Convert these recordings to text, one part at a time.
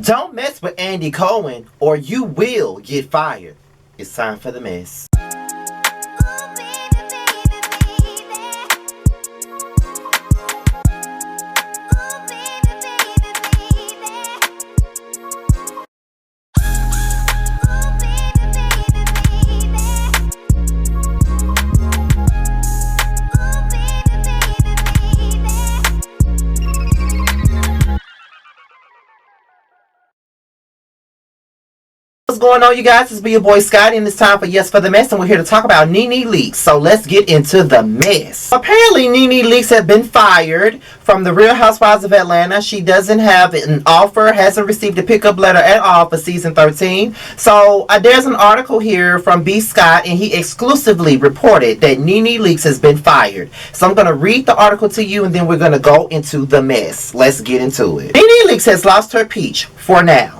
Don't mess with Andy Cohen or you will get fired. It's time for the mess. What's going on, you guys? It's your boy Scotty, and it's time for Yes for the Mess, and we're here to talk about Nene Leakes. So let's get into the mess. Apparently, Nene Leakes have been fired from the Real Housewives of Atlanta. She doesn't have an offer, hasn't received a pickup letter at all for season 13. So there's an article here from B. Scott, and he exclusively reported that Nene Leakes has been fired. So I'm going to read the article to you, and then we're going to go into the mess. Let's get into it. Nene Leakes has lost her peach for now.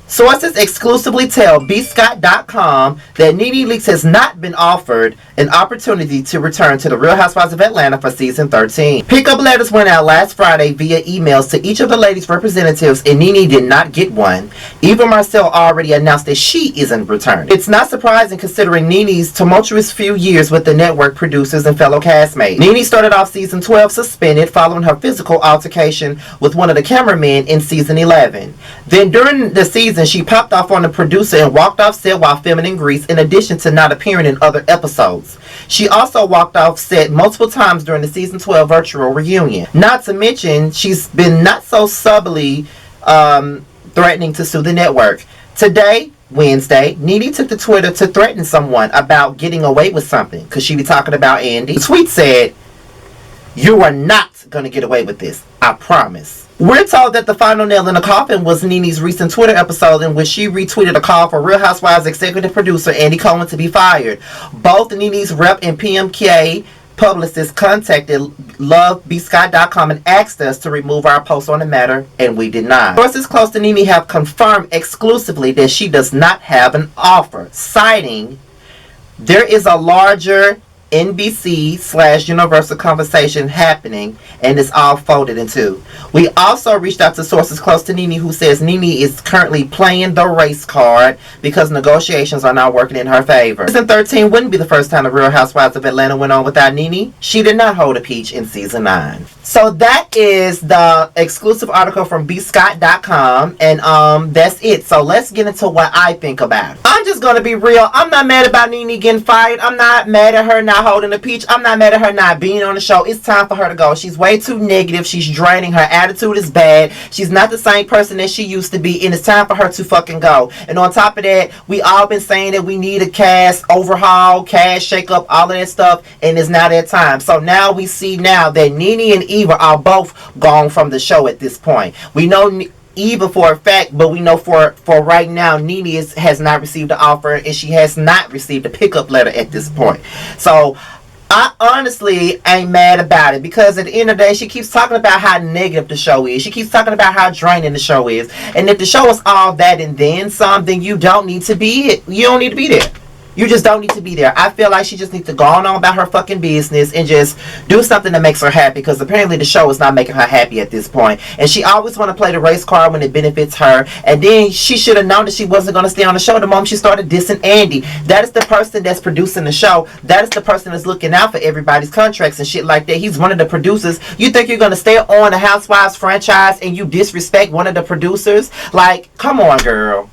Sources exclusively tell bscott.com that Nene Leakes has not been offered an opportunity to return to the Real Housewives of Atlanta for season 13. Pickup letters went out last Friday via emails to each of the ladies' representatives, and Nene did not get one. Eva Marcel already announced that she isn't returning. It's not surprising considering Nene's tumultuous few years with the network producers and fellow castmates. Nene started off season 12 suspended following her physical altercation with one of the cameramen in season 11. Then during the season, she popped off on the producer and walked off set while filming in Greece, in addition to not appearing in other episodes. She also walked off set multiple times during the season 12 virtual reunion. Not to mention, she's been not so subtly threatening to sue the network. Today, Wednesday, Nene took to Twitter to threaten someone about getting away with something because she be talking about Andy. The tweet said, "You are not going to get away with this. I promise." We're told that the final nail in the coffin was Nene's recent Twitter episode in which she retweeted a call for Real Housewives executive producer Andy Cohen to be fired. Both Nene's rep and PMK publicist contacted lovebscott.com and asked us to remove our post on the matter, and we did not. Sources close to Nene have confirmed exclusively that she does not have an offer, citing, "There is a larger NBC/Universal conversation happening, and it's all folded in two." We also reached out to sources close to Nene who says Nene is currently playing the race card because negotiations are not working in her favor. Season 13 wouldn't be the first time the Real Housewives of Atlanta went on without Nene. She did not hold a peach in season 9. So that is the exclusive article from bscott.com, and that's it. So let's get into what I think about it. I'm just going to be real. I'm not mad about Nene getting fired. I'm not mad at her not holding a peach. I'm not mad at her not being on the show. It's time for her to go. She's way too negative. She's draining. Her attitude is bad. She's not the same person that she used to be, and it's time for her to fucking go. And on top of that, we all been saying that we need a cast overhaul, cast shake-up, all of that stuff, and it's now that time. So now we see now that Nene and Eva are both gone from the show at this point. We know Eva for a fact, but we know for right now Nene has not received an offer, and she has not received a pickup letter at this point. So I honestly ain't mad about it, because at the end of the day, she keeps talking about how negative the show is. She keeps talking about how draining the show is. And if the show is all that and then some, then you don't need to be there. You just don't need to be there. I feel like she just needs to go on about her fucking business and just do something that makes her happy, because apparently the show is not making her happy at this point. And she always want to play the race card when it benefits her. And then she should have known that she wasn't going to stay on the show the moment she started dissing Andy. That is the person that's producing the show. That is the person that's looking out for everybody's contracts and shit like that. He's one of the producers. You think you're going to stay on the Housewives franchise and you disrespect one of the producers? Like, come on, girl.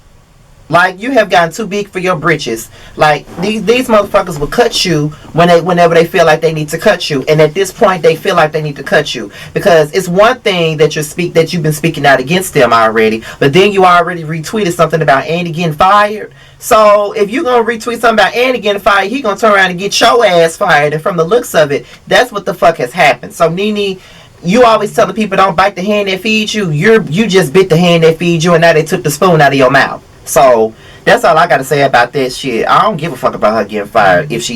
Like, you have gotten too big for your britches. Like, these motherfuckers will cut you whenever they feel like they need to cut you. And at this point, they feel like they need to cut you. Because it's one thing that you've been speaking out against them already. But then you already retweeted something about Andy getting fired. So, if you're going to retweet something about Andy getting fired, he going to turn around and get your ass fired. And from the looks of it, that's what the fuck has happened. So, Nene, you always tell the people don't bite the hand that feeds you. You just bit the hand that feeds you, and now they took the spoon out of your mouth. So that's all I gotta say about that shit. I don't give a fuck about her getting fired. Because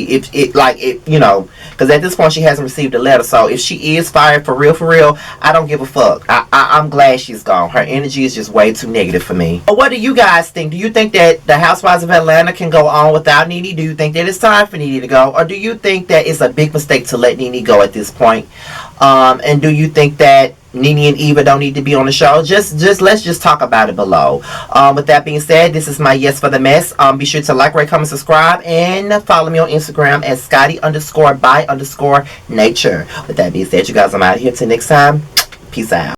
at this point she hasn't received a letter. So if she is fired for real, I don't give a fuck. I'm glad she's gone. Her energy is just way too negative for me. But what do you guys think? Do you think that the Housewives of Atlanta can go on without Nene? Do you think that it's time for Nene to go, or do you think that it's a big mistake to let Nene go at this point? And do you think that Nene and Eva don't need to be on the show. Just let's just talk about it below. With that being said, this is my yes for the mess. Be sure to like, rate, comment, subscribe, and follow me on Instagram at Scotty_by_nature. With that being said, you guys, I'm out of here. Till next time, peace out.